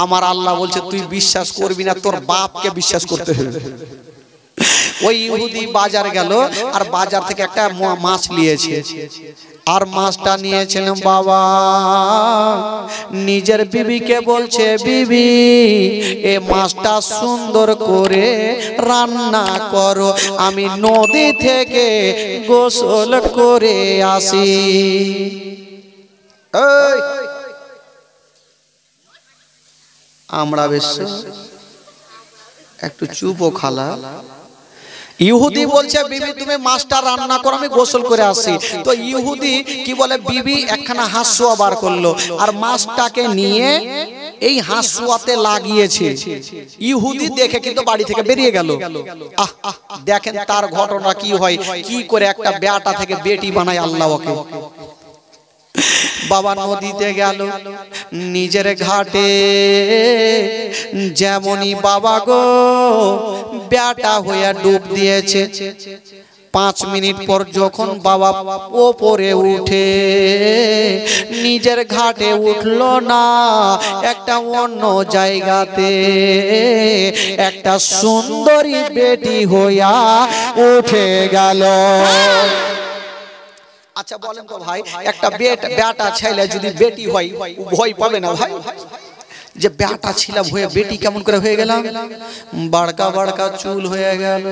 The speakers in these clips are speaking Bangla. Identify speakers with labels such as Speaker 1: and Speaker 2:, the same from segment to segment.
Speaker 1: আমার আল্লাহ বলছে তুই বিশ্বাস করবি না, তোর বাপকে বিশ্বাস করতে হবে। ওই ইহুদি বাজার গেল আর বাজার থেকে একটা মাছ নিয়েছে, আর মাছটা নিয়েছেন বাবা নিজের বিবিকে বলছে, বিবি এ মাছটা সুন্দর করে রান্না করো, আমি নদী থেকে গোসল করে আসি। আমরা বেশ একটু চুপ ও খালা। ইহুদি বলছে বিবি তুমি মাছটা রান্না করো, আমি গোসল করে আসি। তো ইহুদি কি বলে, বিবি একখানা হাঁসুয়া বার করলো আর মাছটাকে নিয়ে এই হাঁসুয়াতে লাগিয়েছে। ইহুদি দেখে কিন্তু বাড়ি থেকে বেরিয়ে গেল। দেখেন তার ঘটনা কি হয়, কি করে একটা বেটা থেকে বেটি বানায় আল্লাহ ওকে। বাবা নদীতে গেল, নিজের ঘাটে যেমনই বাবা গো বেটা হয়ে ডুব দিয়েছে। 5 মিনিট পর যখন বাবা ওপরে উঠে নিজের ঘাটে উঠলো না, একটা অন্য জায়গাতে একটা সুন্দরী বেটি হইয়া উঠে গেল। আচ্ছা বলেন তো ভাই, একটা বেটা ছেলে যদি বেটি হয় ভয় পাবে না ভাই? যে বেটা ছিলাম হয়ে বেটি কেমন করে হয়ে গেলাম, বড়কা বড়কা চুল হয়ে গেল।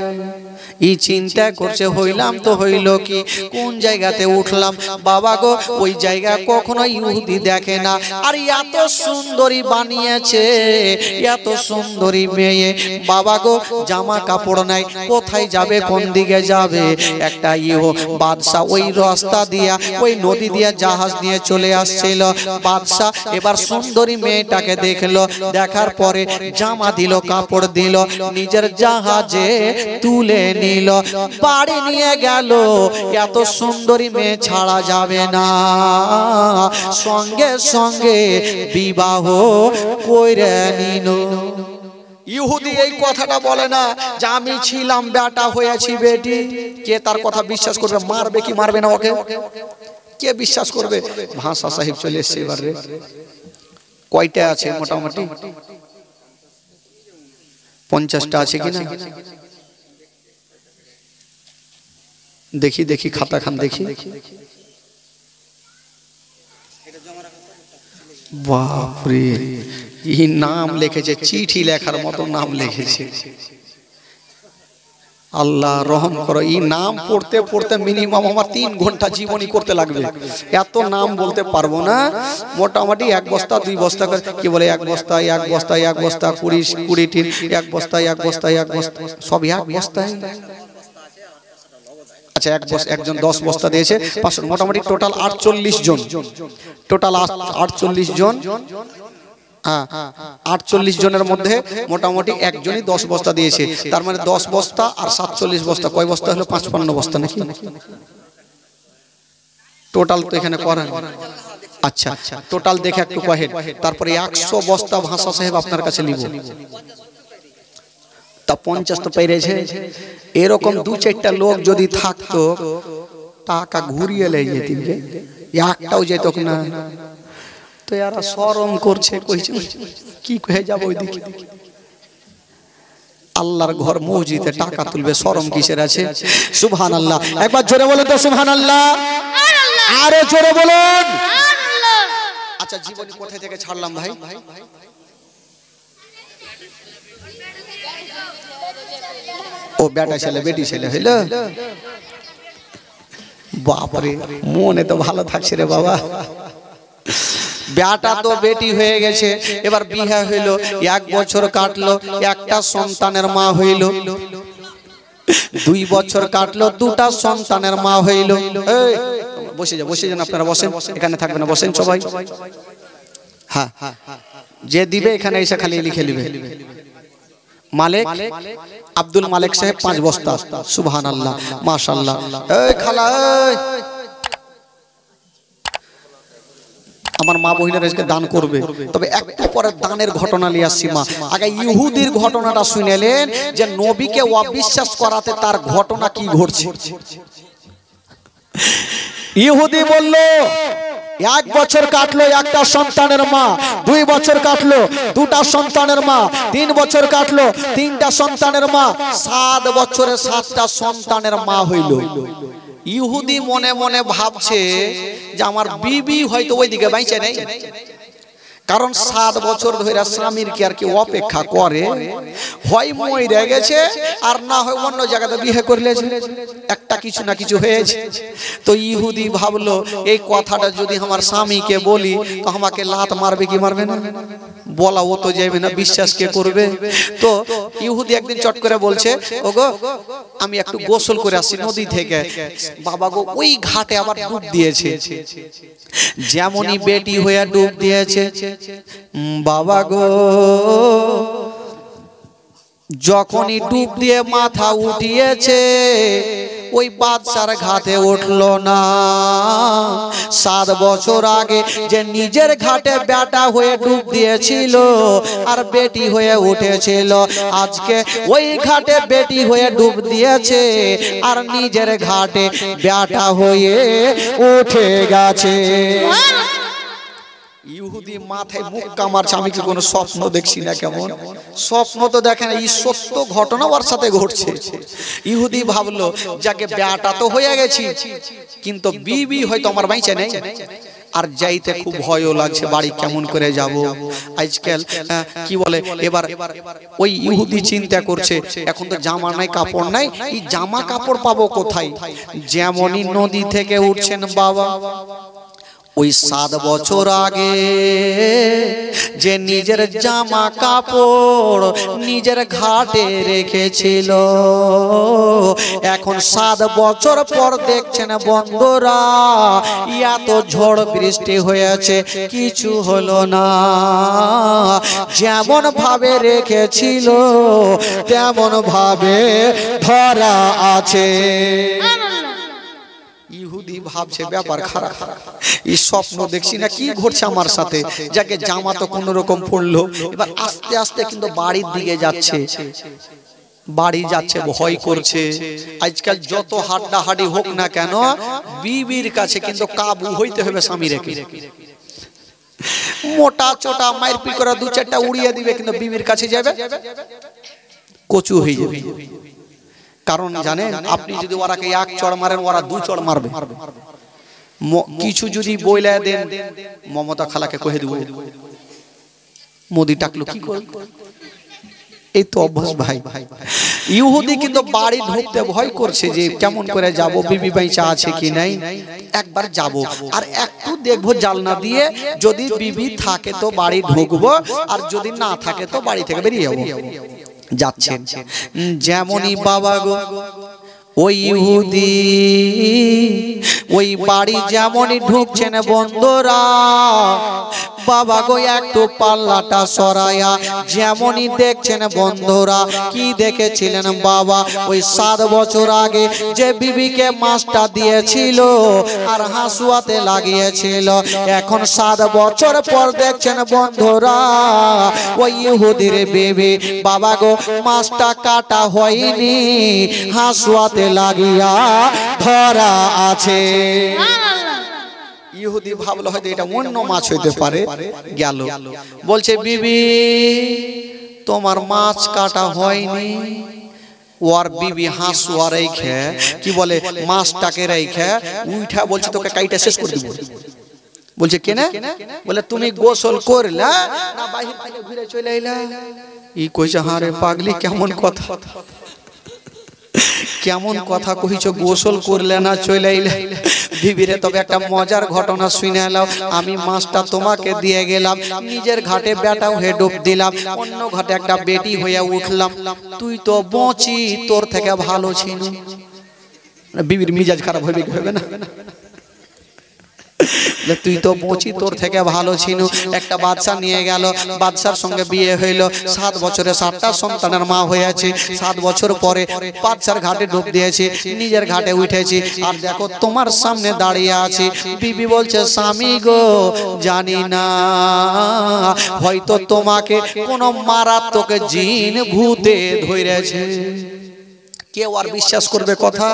Speaker 1: এই চিন্তা করছে হইলাম তো হইল কি, কোন জায়গাতে উঠলাম। বাবা গো ওই জায়গা কখনো ইহুদি দেখে না। আর এত সুন্দরী বানিয়েছে, এত সুন্দরী মেয়ে, বাবা গো জামা কাপড় নাই, কোথায় যাবে, কোন দিকে যাবে। একটা বাদশা ওই রাস্তা দিয়া ওই নদী দিয়া জাহাজ নিয়ে চলে আসছিল। বাদশা এবার সুন্দরী মেয়েটাকে দেখলো, দেখার পরে জামা দিল, কাপড় দিল, নিজের জাহাজে তুলে নিল, বাড়ি নিয়ে গেল। এত সুন্দরী মেয়ে ছাড়া যাবে না, সঙ্গে সঙ্গে বিবাহ কইরে নিল। ইহুদি এই কথাটা বলে না যে আমি ছিলাম বেটা হয়েছি বেটি। কে তার কথা বিশ্বাস করবে? মারবে কি মারবে না ওকে? কে বিশ্বাস করবে? ভাষা সাহেব চলে এসছে এবারে। কয়টা আছে মোটামুটি? 50টা আছে কিনা দেখি দেখি, খাতা খান দেখি। বাপরে, এই নাম লিখেছে, চিঠি লেখার মতো নাম লিখেছে। আল্লাহ রহম করো। এই নাম পড়তে পড়তে মিনিমাম আমার 3 ঘন্টা জীবনী করতে লাগবে। এত নাম বলতে পারবো না। মোটামুটি 1 বস্তা 2 বস্তা করে, কি বলে 1 বস্তা 1 বস্তা 1 বস্তা 20 1 বস্তা 1 বস্তা 1 বস্তা, সব 1 বস্তায়। আচ্ছা একজন 10 বস্তা দিয়েছে, 500, মোটামুটি টোটাল 48 জন। টোটাল 48 জন। 48 জনের মধ্যে মোটামুটি একজনই 10 বস্তা দিয়েছে। তার মানে 10 বস্তা আর 47 বস্তা, কয় বস্তা হলো? 55 বস্তা নাকি টোটাল? তো এখানে করেন। আচ্ছা টোটাল দেখে একটু কহেন। তারপরে 100 বস্তা ভাষা সাহেব আপনার কাছে নিব। তা 50 তো পেরেছে। এরকম 2-4টা লোক যদি থাকতো, টাকা ঘুরিয়ে লেগে যেত, একটাও যেত না। তো এরা শরম করছে, কইছে কি কয়ে যাব ওইদিকে। আল্লাহর ঘর মসজিদে টাকা তুলবে, শরম কিসের আছে? সুবহানাল্লাহ। একবার জোরে বলুন তো সুবহানাল্লাহ। আরো জোরে বলুন। আচ্ছা জীবনী কোথায় থেকে ছাড়লাম ভাই? ও বেটা ছেলে বেটি ছেলে হইল। বাপরে, মনে তো ভালো থাকছে রে বাবা। বেটা তো বেটি হয়ে গেছে, এবার বিয়ে হইল, 1 বছর কাটলো, একটা সন্তানের মা হইল। 2 বছর কাটলো, 2টা সন্তানের মা হইল। এই বসে যান আপনারা, বসেন, এখানে থাকবেন না, বসেন সবাই। হ্যাঁ, যে দিবে এখানে এসে খালি লিখে নেবে। মালিক আব্দুল মালিক সাহেব 5 বস্তা। সুবহানাল্লাহ, মাশাআল্লাহ। এই খালা, আমার মা বহিনের আজকে দান করবে, তবে একটু পরে দানের ঘটনা নিয়ে আসছি। মা আগে ইহুদির ঘটনাটা শুনেলেন যে নবীকে অবিশ্বাস করাতে তার ঘটনা কি ঘটছে। ইহুদি বলল এক বছর কাটলো একটা সন্তানের মা, 2 বছর কাটলো দুটা সন্তানের মা, 3 বছর কাটলো 3টা সন্তানের মা, 7 বছরে 7টা সন্তানের মা হইল। ইহুদি মনে মনে ভাবছে যে আমার বিবি হয়তো ওইদিকে বাইচে নেই, কারণ 7 বছর ধরে স্বামীর কি আর কি অপেক্ষা করে, হয় মরে গেছে আর না হয় অন্য জায়গাতে বিয়ে করলেছে, একটা কিছু না কিছু হয়েছে। তো ইহুদি ভাবলো এই কথাটা যদি আমার স্বামীকে বলি তো আমাকে লাত মারবে কি মারবে না, বলা ও তো যাবে না, বিশ্বাস কে করবে। তো ইহুদি একদিন চট করে বলছে, ওগো আমি একটু গোসল করে আসছি নদী থেকে। বাবা গো ওই ঘাটে আবার ডুব দিয়েছে, যেমনই বেটি হয়ে ডুব দিয়েছে, বাবা গো যখনই ডুব দিয়ে মাথা উঠিয়েছে ওই বাচ্চার ঘাটে উঠলো না। 7 বছর আগে যে নিজের ঘাটে বেটা হয়ে ডুব দিয়েছিল আর বেটি হয়ে উঠেছিল, আজকে ওই ঘাটে বেটি হয়ে ডুব দিয়েছে আর নিজের ঘাটে বেটা হয়ে উঠে গেছে। ইহুদি মাথায় মুক্কা মারছে, আমি কি কোনো স্বপ্ন দেখছি না? কেমন স্বপ্ন তো দেখে না, এই সত্য ঘটনা ওর সাথে ঘটছে। ইহুদি ভাবলো যাকে বেটা তো হয়ে গেছি, কিন্তু বিবি হয়তো আমার বাইচে নেই, আর যাইতে খুব ভয়ও লাগছে, বাড়ি কেমন করে যাব। আজকাল কি বলে, এবার ওই ইহুদি চিন্তা করছে এখন তো জামা নাই কাপড় নাই, এই জামা কাপড় পাবো কোথায়? যেমনই নদী থেকে উঠছেন বাবা, ওই 7 বছর আগে যে নিজের জামা কাপড় নিজের ঘাটে রেখেছিল, এখন 7 বছর পর দেখছেন বন্ধুরা এত ঝড় বৃষ্টি হয়েছে কিছু হলো না, যেমন ভাবে রেখেছিল তেমন ভাবে ধরা আছে। ইহুদি ভাবছে ব্যাপার খারাপ, এই স্বপ্ন দেখছি না, কি ঘটছে আমার সাথে? যাকে জামা তো কোন রকম পড়লো, এবার আস্তে আস্তে কিন্তু বাড়ির দিকে যাচ্ছে, বাড়ি যাচ্ছে, ভয় করছে। আজকাল যত হাড্ডাহাড্ডি হোক না কেন বিবির কাছে কিন্তু কাবু হইতে হবে স্বামী রেখে। মোটা চোটা মারপিট করে 2-4টা উড়িয়ে দিবে, কিন্তু বিবির কাছে যাবে কচু হয়ে যাবে। কারণ জানেন, আপনি যদি ওরাকে 1 চড় মারেন ওরা 2 চড় মারবে। কিছু যদি বইলা দেন, মমতা খালাকে কহে দেব, মোদি টাকলো কি করে, এই তো অভ্যাস ভাই। ইহুদি কিন্তু বাড়ি ঢুকতে ভয় করছে যে কেমন করে যাব, বিবি বাইচা আছে কি নাই, একবার যাব আর একটু দেখবো জানলা দিয়ে, যদি বিবি থাকে তো বাড়ি ঢুকবো, আর যদি না থাকে তো বাড়ি থেকে বেরিয়ে যাবো। যাচ্ছেন যেমনই বাবা গো ওই ইহুদি ওই বাড়ি যেমনই ঢুকছেন বন্ধুরা, বাবা গো একটু পাল্লাটা সরায়া যেমনই দেখছেন বন্ধুরা, কি দেখেছিলেন বাবা? ওই 7 বছর আগে যে বিবিকে মাছটা দিয়েছিল আর হাসুয়াতে লাগিয়েছিল, এখন 7 বছর পর দেখছেন বন্ধুরা ওই ইহুদির বিবি বাবা গো মাছটা কাটা হয়নি, হাসুয়াতে লাগিয়া ধরা আছে। ইহুদি ভাবলো হয়তো এটা অন্য মাছ হইতে পারে, গেল বলছে বিবি তোমার মাছ কাটা হয়নি। ওর বিবি হাসুয়া রেখে কি বলে মাছটাকে রেখে উঠা বলছে তোকে কাইটা শেষ করে দিব। বলছে কেন? বলে তুমি গোসল করলা না বাহির থেকে ঘুরে চলে আইলা। ই কইছে হারে পাগলি কেমন কথা, কেমন কথা কইছো, গোসল করলে না চলে আইলে। বিবিরে তবে একটা মজার ঘটনা শুনে এলাও, আমি মাছটা তোমাকে দিয়ে গেলাম, নিজের ঘাটে বেটাও হয়ে ডুব দিলাম, অন্য ঘাটে একটা বেটি হয়ে উঠলাম, তুই তো বঁচি তোর থেকে ভালো ছিল। বিবির মিজাজ খারাপ হবে না? তুই তো বঁচি তোর থেকে ভালো ছিল। একটা বাচ্চা নিয়ে গেল, বাচ্চার সঙ্গে বিয়ে হইল, 7 বছরে 7টা সন্তানের মা হয়েছে। 7 বছর পরে বাচ্চার ঘাটে ডুব দিয়েছে, নিজের ঘাটে উঠেছি, আর দেখো তোমার সামনে দাঁড়িয়ে আছি। বিবি বলছে স্বামী গো জানি না, হয়তো তোমাকে কোন মারাত্মক জিন ভূতে ধরেছে। কেউ আর বিশ্বাস করবে কথা?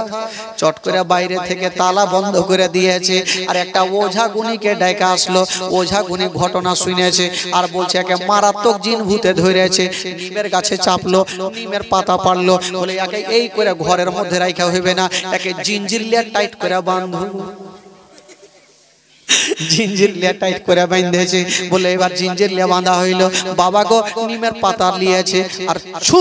Speaker 1: চট করে বাইরে থেকে তালা বন্ধ করে দিয়েছে আর একটা ওঝা গুণীকে ডেকে আসলো। ওঝা গুণী ঘটনা শুনেছে আর বলছে একে মারাত্মক জিন ভূতে ধরেছে। নিমের গাছে চাপলো, নিমের পাতা পারলো, বলে একে এই করে ঘরের মধ্যে রাখা হইবে না, একে জিঞ্জির লিয়ে টাইট করে বাঁধো। জিঞ্জির লিয়ে টাইট করে বাঁধেছে। বলে এবার জিঞ্জির লিয়ে বাঁধা হইলো। বাবা গো নিমের পাতা লিয়েছে আর ছু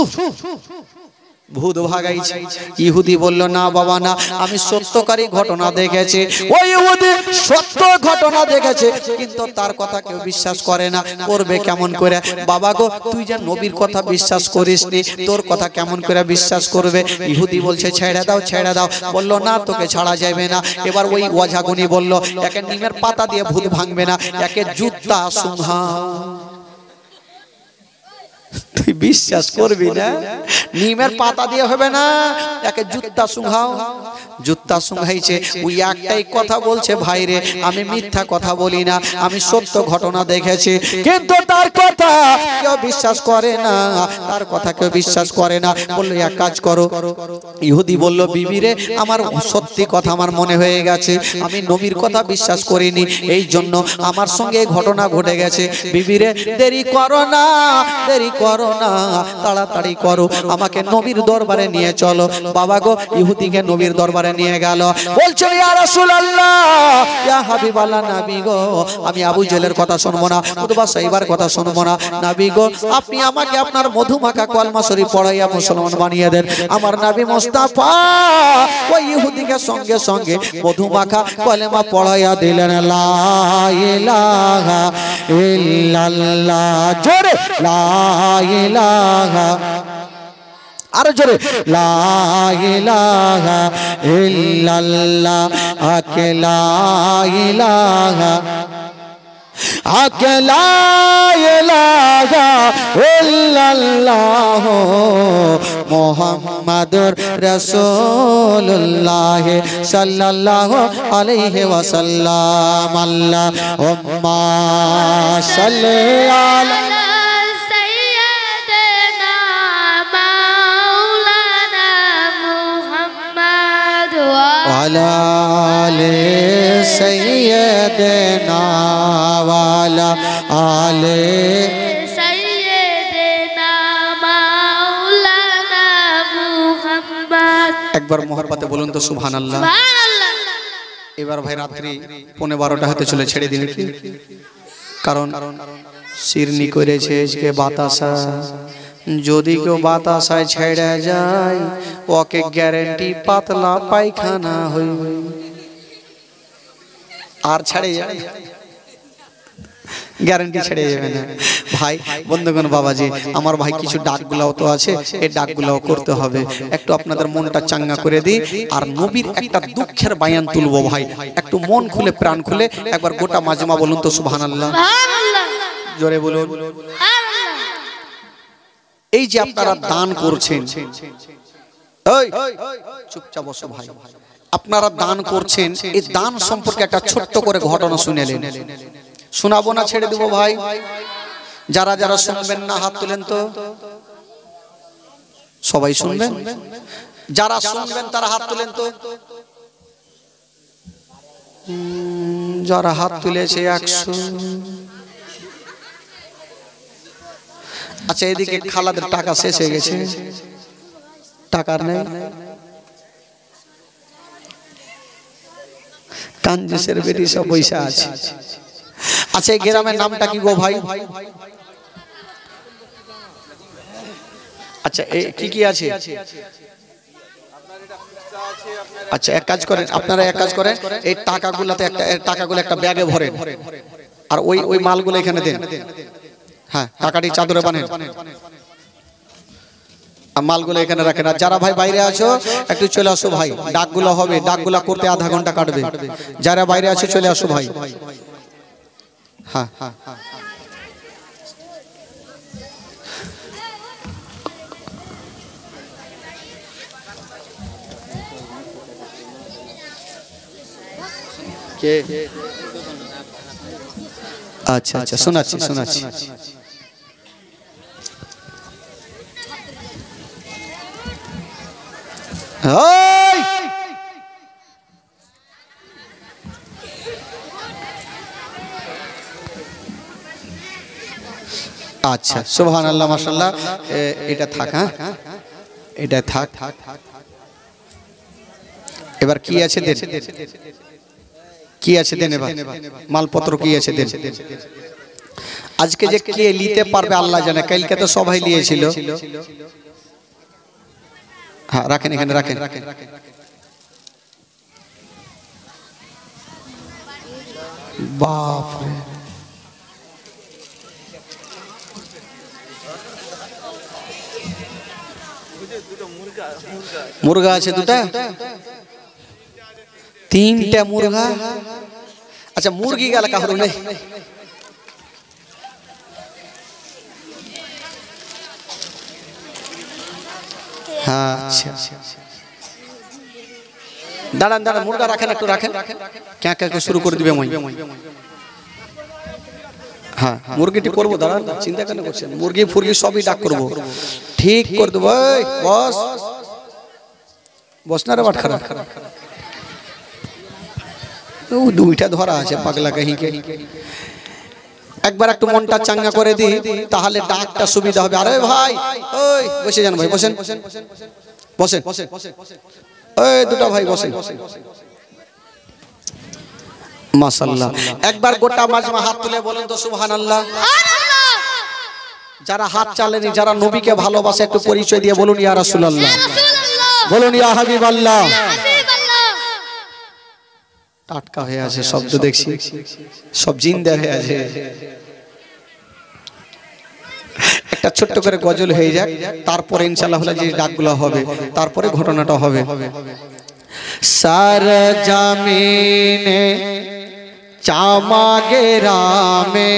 Speaker 1: ভূত ভাগাইছে। ইহুদি বলল না বাবা না, আমি সত্যকারী ঘটনা দেখেছি। ওই ইহুদি সত্য ঘটনা দেখেছে, কিন্তু তার কথা কেউ বিশ্বাস করে না। করবে কেমন করে? বাবা গো তুই যে নবীর কথা বিশ্বাস করিসনি, তোর কথা কেমন করে বিশ্বাস করবে? ইহুদি বলছে ছেড়ে দাও ছেড়ে দাও। বলল না তোকে ছাড়া যাবে না। এবার ওই ওঝাগুনি বলল একে নিমের পাতা দিয়ে ভূত ভাঙবে না, একে জুতা সুংহাও। তুই বিশ্বাস করবি না, নিমের পাতা দিয়ে হবে না, একে জুতা সুংহাও। জুতা সুংহাইছে। ওই একটাই কথা বলছে ভাইরে আমি মিথ্যা কথা বলি না, আমি সত্য ঘটনা দেখেছি। কিন্তু তার কথা কেউ বিশ্বাস করে না, তার কথা কেউ বিশ্বাস করে না। বললো এক কাজ করো। ইহুদি বলল বিবি রে আমার সত্যি কথা আমার মনে হয়ে গেছে, আমি নবীর কথা বিশ্বাস করিনি, এই জন্য আমার সঙ্গে ঘটনা ঘটে গেছে। বিবি রে দেরি করো না, দেরি করো না, তাড়াতাড়ি করো, আমাকে নবীর দরবারে নিয়ে চলো। বাবা গো ইহুদিকে নবীর দরবারে নিয়ে গেল। বলছে ইয়া রাসূলুল্লাহ, ইয়া হাবিবাল্লাহ, নবী গো আমি আবু জেলের কথা শুনবো না, উতবা সাইবার কথা শুনবো না। নবী গো আপনি আমাকে আপনার মধুমাখা কলমা শরীফ পড়াইয়া মুসলমান বানিয়ে দেন। আমার নবী মুস্তাফা ওই ইহুদিকে সঙ্গে সঙ্গে মধুমাখা কলমা পড়াইয়া দিলেন। লা ইলাহা ইল্লাল্লাহ, জোরে লা ইলাহা, আর জোরে লা ইলাহা ইল্লাল্লাহ, লা ইলাহা লা ইলাহা ইল্লাল্লাহ মুহাম্মাদুর রাসূলুল্লাহ সাল্লাল্লাহু আলাইহি ওয়াসাল্লাম। আল্লাহুম্মা সাল্লি আলা আলা আলে সাইয়্যিদিনা ওয়ালা আলে সাইয়্যিদিনা মাওলানা মুহাম্মদ। একবার মহব্বতে বলুন তো সুবহানাল্লাহ। এবার ভাই রাত্রি 11:15 হাতে চলে ছেড়ে দিন, কারণ শিরনি করেছে আজকে বাতাসা। যদি কেউ বাতাসায় ছেড়ে যায় ওকে গ্যারেন্টি পাতলা পায়খানা হইবে। আর ছেড়ে যায় গ্যারেন্টি ছেড়ে যাবে না। ভাই বন্ধুগণ বাবাজি আমার ভাই কিছু ডাকগুলাও তো আছে, এই ডাকগুলাও করতে হবে। একটু আপনাদের মনটা চাঙ্গা করে দিই আর নবীর একটা দুঃখের বায়ান তুলবো। ভাই একটু মন খুলে প্রাণ খুলে একবার গোটা মাজমা বলুন তো সুবহানাল্লাহ, জোরে বলুন। এই যে আপনারা দান করছেন, চুপচাপ বসো ভাই, আপনারা দান করছেন, এই দান সম্পর্কে একটা ছোট্ট করে ঘটনা শুনেলেন, শোনাবো না ছেড়ে দেবো? ভাই যারা যারা শুনবেন না হাত তুলেন তো। সবাই শুনবেন? যারা শুনবেন তারা হাত তুলেন তো। যারা হাত তুলেছে 100। আচ্ছা এদিকে খালাদের টাকা শেষ হয়ে গেছে, টাকার নেই, কাঞ্জুসের বেটি সব পয়সা আছে। আচ্ছা এই গ্রামের নামটা কি গো ভাই? আচ্ছা কি কি আছে? আচ্ছা এক কাজ করেন আপনারা, এক কাজ করেন এই টাকাগুলোতে টাকাগুলো একটা ব্যাগে ভরেন আর ওই মালগুলো এখানে দেন। হ্যাঁ টাকাটি চাদরে বাঁধেন, মালগুলো এখানে রাখেন। আর যারা ভাই বাইরে আছো একটু চলে আসো ভাই, ডাকগুলো হবে, ডাকগুলো করতে আধা ঘন্টা কাটবে। যারা বাইরে আছো চলে আসো ভাই। হ্যাঁ হ্যাঁ আচ্ছা আচ্ছা শোনাচ্ছি শোনাচ্ছি। আচ্ছা সুবহানাল্লাহ মাশাআল্লাহ। এটা থাক, হ্যাঁ এটা থাক। এবার কি আছে দেন, কি আছে দেন, এবার মালপত্র কি আছে দেন। আজকে যে কে নিতে পারবে আল্লাহ জানে, কালকে তো সবাই নিয়েছিল। হ্যাঁ রাখেন, এখানে রাখেন। বাপ রে, মুরগা আছে দুটা, তিনটা মুরগা। আচ্ছা মুরগি গেল কাহর নেই। হ্যাঁ আচ্ছা দাঁড়ান দাঁড়ান, মুরগা রাখেন, একটু রাখেন। ক্যাঁ ক্যাঁ শুরু করে দিবে মই। হ্যাঁ মুরগিটি করবো, দাঁড়ান, চিন্তা কেন করছেন। মুরগি ফুরগি সবই ডাক করবো, ঠিক করে দেবো। বস বস না রে বাট খারাপ। দুইটা ধরা আছে পাগলা কাহিকে। একবার একটু মনটা চাঙ্গা করে দি, তাহলে ডাকটা সুবিধা হবে। আরে ভাই ওই বসে যান ভাই, বসেন বসেন বসেন। ওই দুটো ভাই বসেন। মাশাআল্লাহ। একবার গোটা মাজমা হাত তুলে বলেন তো সুবহানাল্লাহ। যারা হাত চালেনি, যারা নবীকে ভালোবাসে, একটু পরিচয় দিয়ে বলুন ইয়া রাসূলুল্লাহ, বলুন ইয়া হাবিবাল্লাহ। টাটকা হয়ে আছে শব্দ, দেখছি সব জিন্দা হয়ে আছে। একটা ছোট্ট করে গজল হয়ে যাক, তারপরে ইনশাআল্লাহ যে ডাকগুলো হবে, তারপরে ঘটনাটা হবে। সার জামিনে চামাগে রামে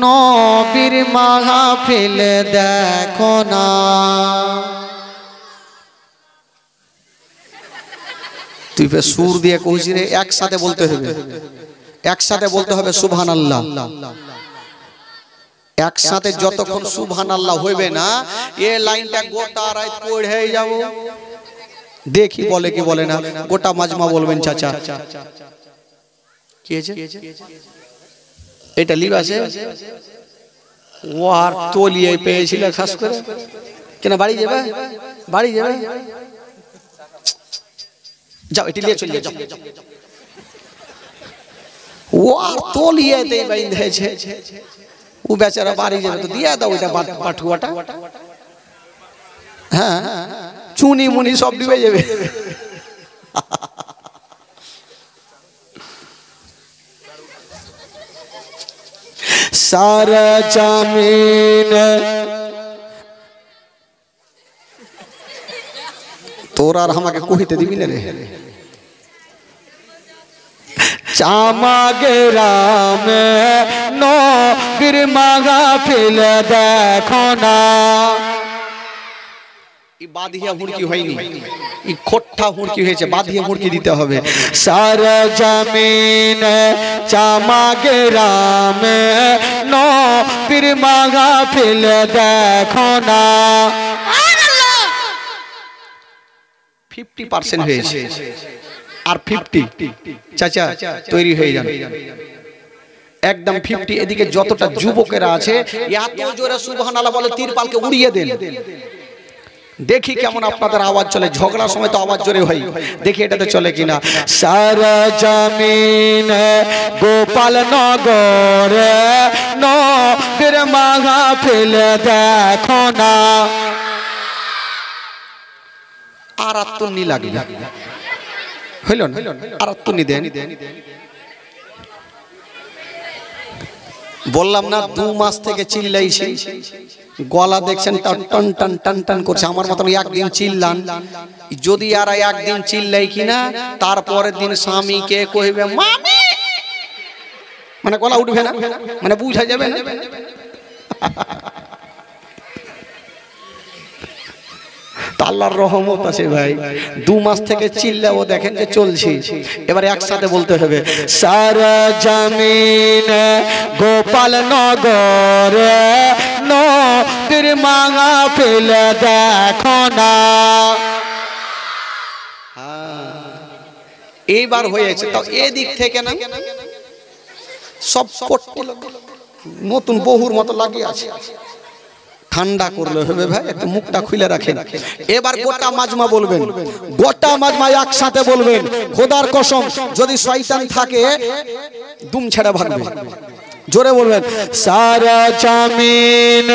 Speaker 1: নবীর মাহফিল দেখো না। তুই সুর দিয়ে কইছি রে, একসাথে বলতে হবে, একসাথে বলতে হবে সুবহানাল্লাহ। একসাথে যতক্ষণ সুবহানাল্লাহ হইবে না, এই লাইনটা গোটা রাত পড়ে যাব। দেখি বলে কি বলে না, গোটা মাজমা বলবেন চাচা কি আছে। এটা লিব আছে, ও আর তলিয়ে পেয়েছিল খাস করে। কেন বাড়ি যাবে, বাড়ি যাবে, যাও এটি নিয়ে চলে যাও। ও আর তলিয়েতে বাইন্ধেছে, ও বেচারা বাড়ি যাবে, তো দিয়া দাও ওইটা পাঠুয়াটা। হ্যাঁ চুনি মুনি সব ডুবে যাবে। সারা জামিন তোর আর আমাকে কহিতে দিবি না রে। চামাগে রামে নবীর মাহফিল দেখো না। বাঁধিয়া হুড়কি হয়নি, খোট্টা হুড়কি হয়েছে, বাঁধিয়া হুড়কি দিতে হবে। সারা জামিন চামাগে রামে নবীর মাহফিল দেখো না। 50% হয়েছে, আর 50 চাচা তৈরি হয়ে যান একদম 50। এদিকে যতটা যুবকেরা আছে এত জোরে সুবহানাল্লাহ বলে, তিরপালকে উড়িয়ে দেন। দেখি কেমন আপনাদের আওয়াজ চলে। ঝগড়ার সময় তো আওয়াজ জোরে হয়, দেখি এটাতে চলে কিনা। সারা জামিন গোপাল নগর নবীর মাহফিল দেখো না। আর আত্মনি লাগবে, হইল না? আর আত্মনি দেন। বললাম না 2 মাস থেকে চিল্লাইছি, গলা দেখছেন টান টান টান টান করছে। আমার মতন একদিন চিল্লান, যদি আর একদিন চিল্লাই কিনা, তারপরের দিন স্বামীকে কইবে মামি, মানে গলা উঠবে না, মানে বুঝা যাবে না। আল্লাহর রহমত আছে ভাই, 2 মাস থেকে চিল্লাও দেখেন যে চলছে। এবার একসাথে বলতে হবে, সারা জামিন গোপাল নগর নবীর মাহফিল দেখো না। এইবার হয়েছে, তাও এদিক থেকে না সব নতুন বহুর মতো লাগিয়ে আছে। ঠান্ডা করলে হবে ভাই, একটু মুখটা খুলে রাখেন। এবার গোটা মাজমা বলবেন, গোটা মাজমা একসাথে বলবেন। খোদার কসম যদি শয়তান থাকে দুম ছেড়ে ভাগবে। জোরে বলবেন, সারা জামিন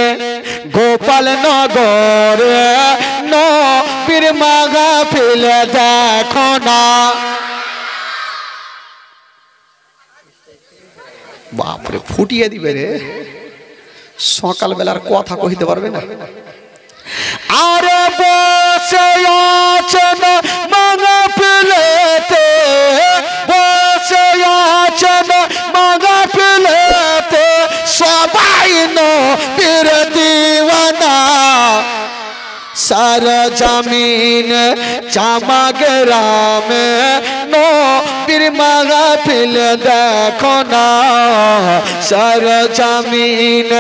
Speaker 1: গোপাল নগর নবীর মাহফিল দেখো না। বাপরে ফুটিয়ে দিবে রে, সকাল বেলার কথা কইতে পারবে না। আর বসে আছেন মাহফিলেতে, বসে আছেন মাহফিলেতে সবাই নবীর দিওয়ানা। সারা জামিন জামা গ্রামে নবীর মাহফিল দেখো না। সারা জামিন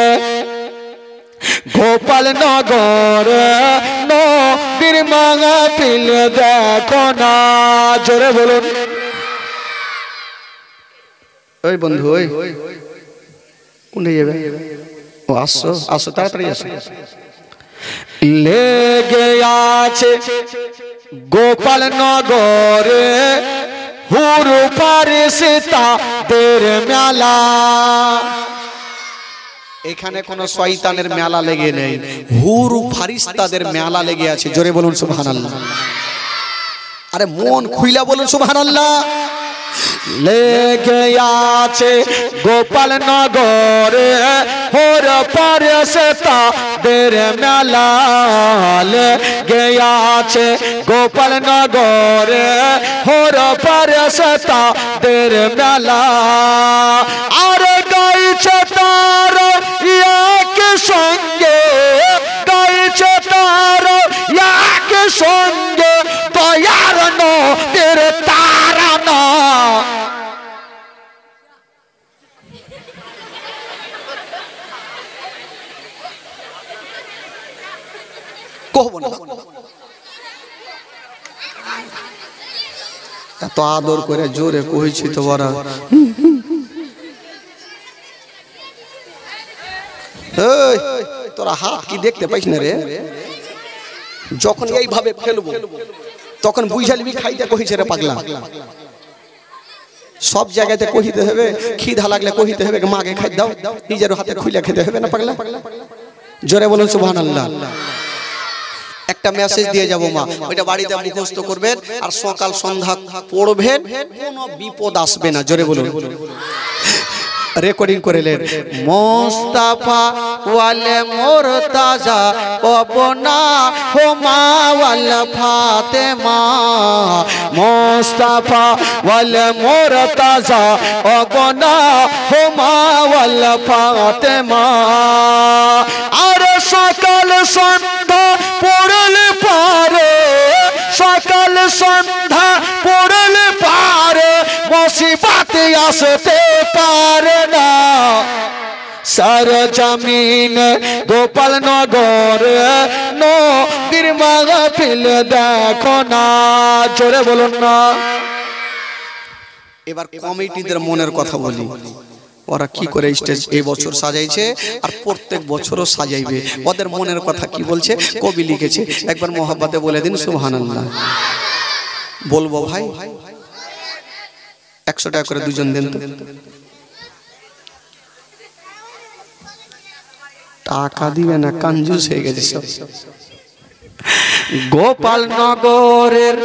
Speaker 1: গোপাল নগর নবীর মাহফিল দেখো না। জোরে বলুন। ওই বন্ধু, ওই কোন যাবে? ও আসো আসো, তাড়াতাড়ি আসো। লেগে আছে গোপাল নগরে হুর ফারিস্তাদের মেলা। এখানে কোন শয়তানের মেলা লেগে নেই, হুর ফারিস্তাদের মেলা লেগে আছে। জোরে বলুন সুবহানাল্লাহ। আরে মন খুইলা বলুন সুবহানাল্লাহ। লেগে আছে গোপাল নগরে হুর ফারিস্তাদের মেলা। লেগে আছে গোপাল নগরে হুর ফারিস্তাদের মেলা। আর গাইছে তার এক সঙ্গে, গাইছে তার এক সঙ্গে দয়ার নবীর তারানা। কহব না, এত আদর করে জোরে কইছি তো বড়। তোরা হাত কি দেখতে পাইস না রে? যখন এইভাবে ফেলবো তখন বুঝালিবি খাইতে কইছে রে পাগলা। সব জায়গাতে কহিতে হবে, খিদা লাগলে কহিতে হবে মাকে খাই দাও, নিজের হাতে খুলে খেতে হবে না পাগলা। জোরে বলুন সুবহানাল্লাহ। একটা মেসেজ দিয়ে যাব মা, ওইটা বাড়িতে মুখস্থ করবেন আর সকাল সন্ধ্যা পড়বেন, কোনো বিপদ আসবে না। জোরে বলুন। রেকর্ডিং করে নেন। মোস্তাফা ওয়ালে মুরতাজা অবনা হোমা ওয়াল ফাতেমা। মোস্তাফা ওয়ালে মুরতাজা অবনা হোমা ওয়াল ফাতেমা। আর সকাল সন্ধ্যা পড়লে পারে, সকাল সন্ধ্যা পড়লে পারে মুসিবত আসতে পারে না। সারা জামিন গোপাল নগর নবীর মাহফিল দেখো না। জোরে বলুন না। এবার কমিটিদের মনের কথা বলি, ওরা কি করে স্টেজ এই বছর সাজাইছে আর প্রত্যেক বছরও সাজাইবে। ওদের মনের কথা কি বলছে কবি লিখেছে, একবার মোহাব্বতে বলে দিন সুবহানাল্লাহ। বলবো ভাই? 100 টাকা করে দুজন দেন তো। টাকা দিবে না, কাঞ্জুস হয়ে গেছে সব। গোপাল নগরের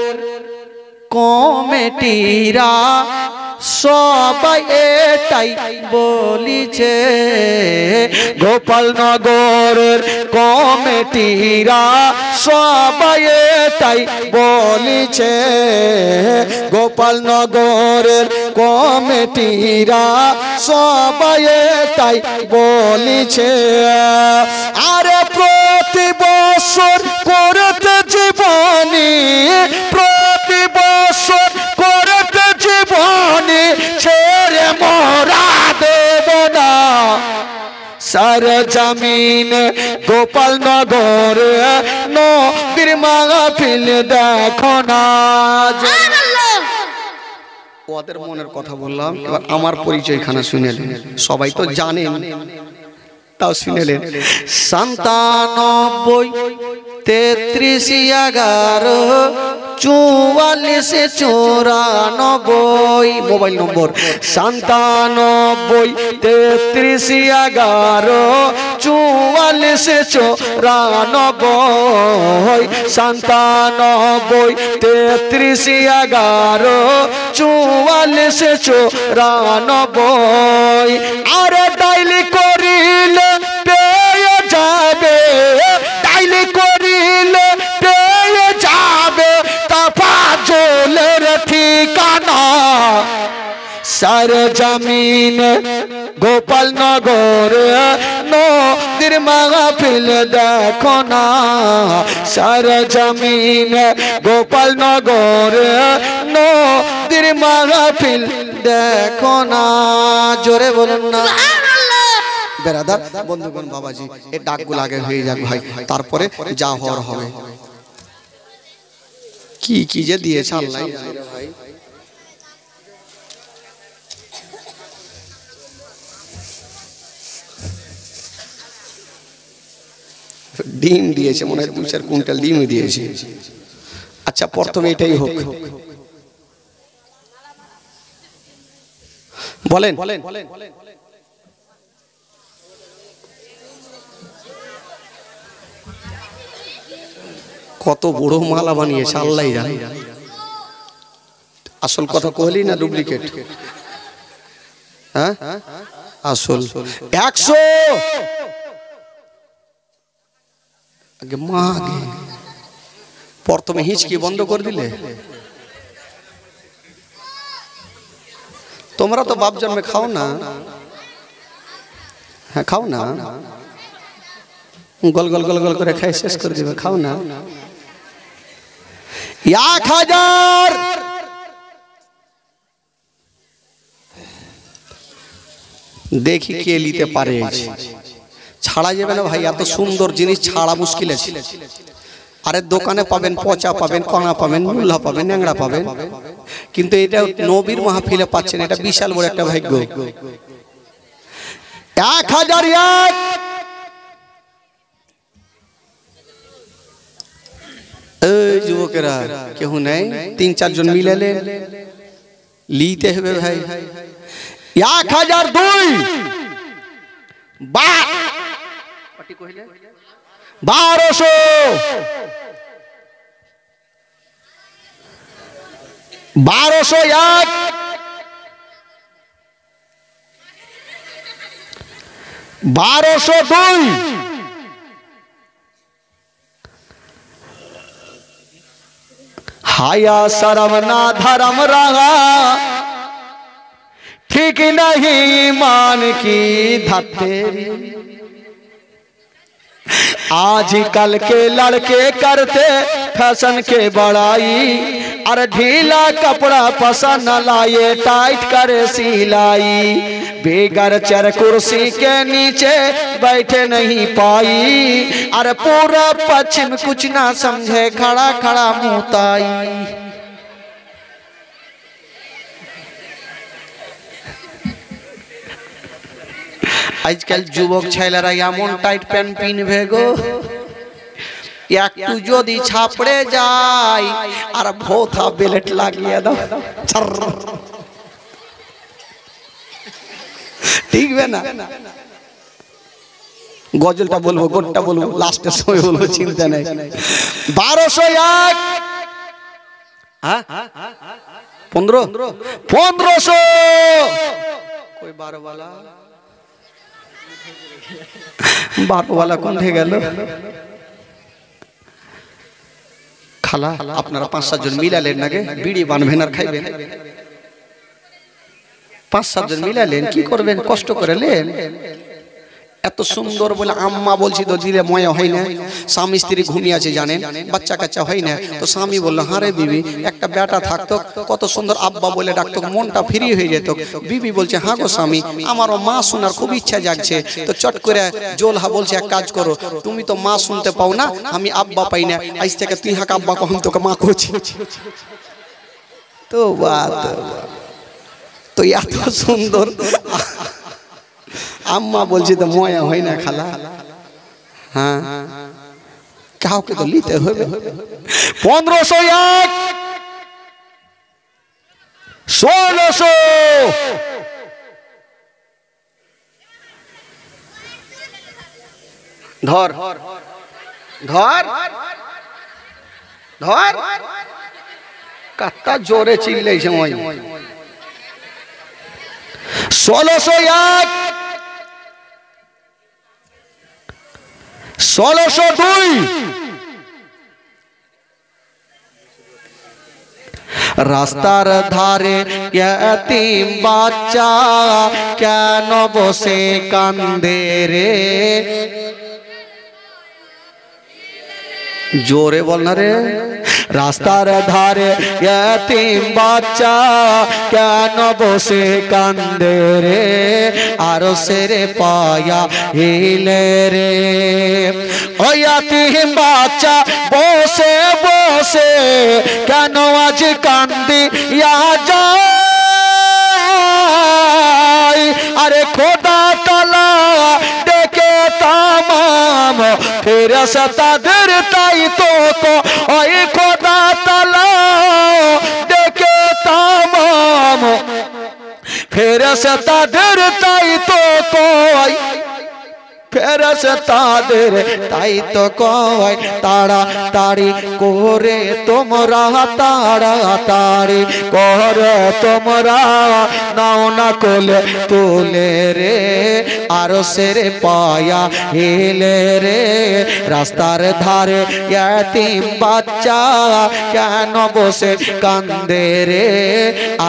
Speaker 1: কমিটিরা সবাই এটাই বলিছে, গোপাল নগরের কমিটিরা সবাই এটাই বলিছে। গোপাল নগরের কমিটিরা সবাই এটাই বলিছে। আর প্রতি বছর করতে জীবনী, প্রতি বছর করতে জীবনী ছেড়ে মোরা দেব না। সারা জামিন গোপাল নগর নবীর মাহফিল দেখো না। ওদের মনের কথা বললাম, এবার আমার পরিচয়খানা শুনেলেন, সবাই তো জানেন, তাও শুনেলেন। 97 33 11 44 94 মোবাইল নম্বর 97 33 11 44 94 97 33 11 44 94 আরে ডাইলি করিলে পেয়ে যাবে, ডাইলি করিলে পেয়ে যাবে তাফাজলের ঠিকানা। সার জমিন গোপালনগর নদীর মাহফিল দেখো না, সার জমিন গোপালনগর নদীর মাহফিল দেখো না। জোরে বলুন না বেরাদার বন্ধুগণ বাবাজি, এই ডাকগুলো আগে হয়ে যাক ভাই, তারপরে যা হওয়ার হবে। কি কি যে দিয়েছে আল্লাহ ভাই। ডিম দিয়েছে মনে হয় 2-4 কুইন্টাল ডিমই দিয়েছে। আচ্ছা প্রথমে এটাই হোক, বলেন কত বড় মালা বানিয়েছে আল্লাহ জানে। আসল কথা কইলি না ডুপ্লিকেট? হ্যাঁ আসল 100 আগে মা আগে প্রথমে হিচকি বন্ধ করে দিলে। তোমরা তো বাপ জন্মে খাও না, হ্যাঁ খাও না, গল গল গল গল করে খাই শেষ করে দিবে, খাও না। 1000 দেখি কে নিতে পারে। ছাড়া যাবে না ভাই, এত সুন্দর জিনিস ছাড়া মুশকিল আছে। আরে দোকানে পাবেন পচা পাবেন, কণা পাবেন, মুল্লা পাবেন, ন্যাংড়া পাবেন, কিন্তু এটা নবীর মাহফিলে পাচ্ছেন, এটা বিশাল বড় একটা ভাগ্য। 1001 এই যুবকেরা কেউ নেই, 3-4 জন মিলালেন, লিতে হবে ভাই। 1002 1200 1201 1202 हाया शर्म ना धर्म रहा, ठीक नहीं मान की धत्तेरी। आजकल के लड़के करते फैशन के बड़ाई, और ढीला कपड़ा पसंद लाए टाइट करे सिलाई। बेगर चर कुर्सी के नीचे बैठे नहीं पाई, और पूरा पश्चिम कुछ ना समझे खड़ा खड़ा मुताई। आजकल যুবক ছেলেরা এমন টাইট প্যান্ট পিনবে গো, একটু যদি ছাপড়ে যায় আর ভোথা বেলেট লাগিয়ে দাও, ঠিক না? গজলটা বলবো, গোটটা বলবো, লাস্টের সময় বলবো, চিন্তা নেই। 1201 হ্যাঁ 1500 कोई 12 वाला 12 वाला কোন থেকে গেল? খালা আপনারা 5-7 জন মিলালেন নাকি বিড়ি বানবেন আর খাইবেন? 5-7 জন মিলালেন, কি করবেন? কষ্ট করে লেন। এত সুন্দর বলে আম্মা বলছি তো দিলে ময়া হয় না। স্বামী স্ত্রী ঘুমিয়ে আছে জানেন, বাচ্চা কাচ্চা হয় না, তো স্বামী বললো হ্যাঁ রে বিবি একটা বেটা থাকতো, কত সুন্দর আব্বা বলে ডাকতো, মনটা ফ্রি হয়ে যেত। বিবি বলছে হ্যাঁ গো স্বামী, আমারও মা শোনার খুব ইচ্ছা জাগছে। তো চট করে জোলহা বলছে এক কাজ করো, তুমি তো মা শুনতে পাও না, আমি আব্বা পাই না, আজ থেকে তুই হাক আব্বা কখন তোকে মা করছি। তো বাত তো এত সুন্দর আম্মা বলছে তো ময়া হয় না খালা। হ্যাঁ কাউকে তো নিতে হবে। 1501 1600 ধর ধর ধর কত জোরে চিল্লাই সময়। 1601 1602 রাস্তার ধারে ইয়াতীম বাচ্চা কেন বসে কান্দে রে। জোরে বল না রে। রাস্তার ধারে ইয়াতীম বাচ্চা কেন বসে কান্দে রে। আরো সেরে পায়া হিলে রে। ও ইয়াতীম বাচ্চা বসে বসে কেন আজ কান্দি ইয়া যায়। আরে খোদা তাআলা ডেকে তামাম ফেরেশতাদের তাই তো ওই খোদা তাআলা ডেকে তামাম ফেরেশতাদের তাই তো কই। ফেরেশতাদের তাই তো কয় তাড়াতাড়ি করে তোমরা তাড়াতাড়ি করে তোমরা নাও না কোলে তুলে রে। আরো সেরে পায়া হিলে রে। রাস্তার ধারে ইয়াতীম বাচ্চা কেন বসে কান্দে রে।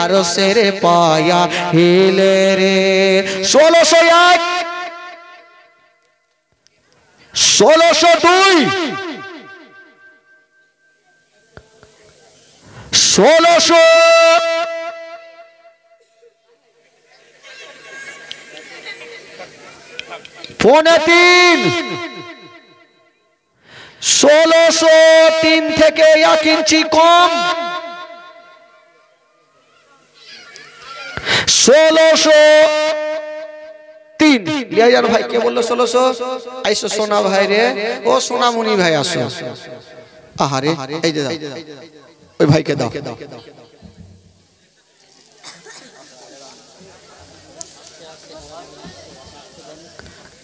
Speaker 1: আরো সেরে পায়া হিলে রে। 1601 1602 1600 3.5 1603 থেকে 1 ইঞ্চি কম। 1603 লিয়া যান ভাই। কে বললো 1600? আইসো সোনা ভাই রে। ও সোনামণি ভাই আসো। আহারে এই যে ওই ভাইকে দাও।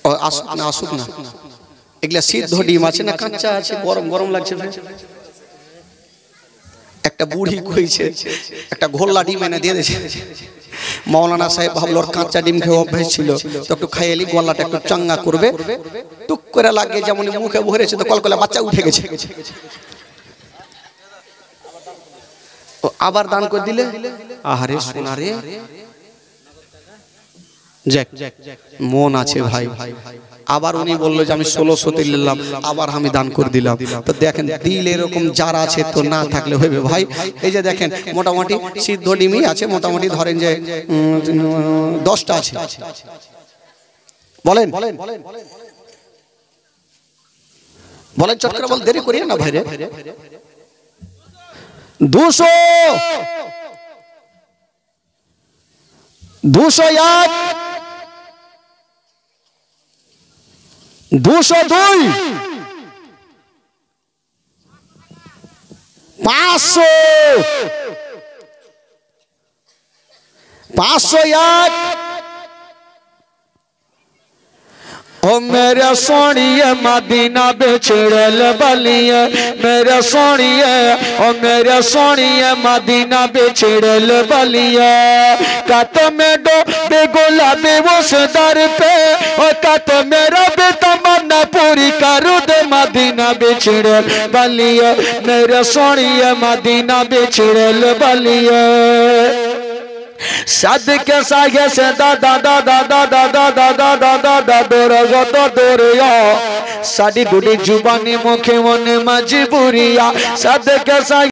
Speaker 1: ও আসুক না আসুক না। এগুলা সিদ্ধ ডিম আছে না কাঁচা আছে, গরম গরম লাগছে। একটা বুড়ি কইছে একটা ঘোল্লা ডিম এনে দিয়ে দিয়েছে। মৌলানা সাহেব ভাবলো কাঁচা ডিম খেয়ে অভ্যেস ছিল, তো একটু খাইয়েলি গলাটা একটু চাঙ্গা করবে। টুক করে লাগে যেমন মুখে ভরেছে তো কলকলা বাচ্চা উঠে গেছে। আবার দান করে দিলে। আহারে সোনা রে। মন আছে ভাই। আবার উনি বললো যে আমি 1600 নিলাম, আবার আমি দান করে দিলাম। তো দেখেন দিল এরকম যারা আছে তো না থাকলে হইবে ভাই। এই যে দেখেন মোটামুটি সিদ্ধ ডিমই আছে, মোটামুটি ধরেন যে 10টা আছে। বলেন বলেন চট করে বল, দেরি করিয়ে না ভাই রে। 200 201 202 500 501 ओ मेरे सोनिए मदीना बेचड़ल बलिए। मेरे सोनिए ओ मेरे सोनिए मदीना बेचड़ल बलिए। कत में डो बेगुलाबी उस दर पे और कत मेरा बेतमन्ना पूरी करूँ दे मदीना बेचड़ल बलिए। मेरे सोनिए मदीना बेचड़ल बलिए। सदके सागे से दादा दादा दादा दादा दादा दादा दोरा जोतो दोरिया साड़ी दुड़ी जुबानी मुखे मन मजबूरिया। सदके सागे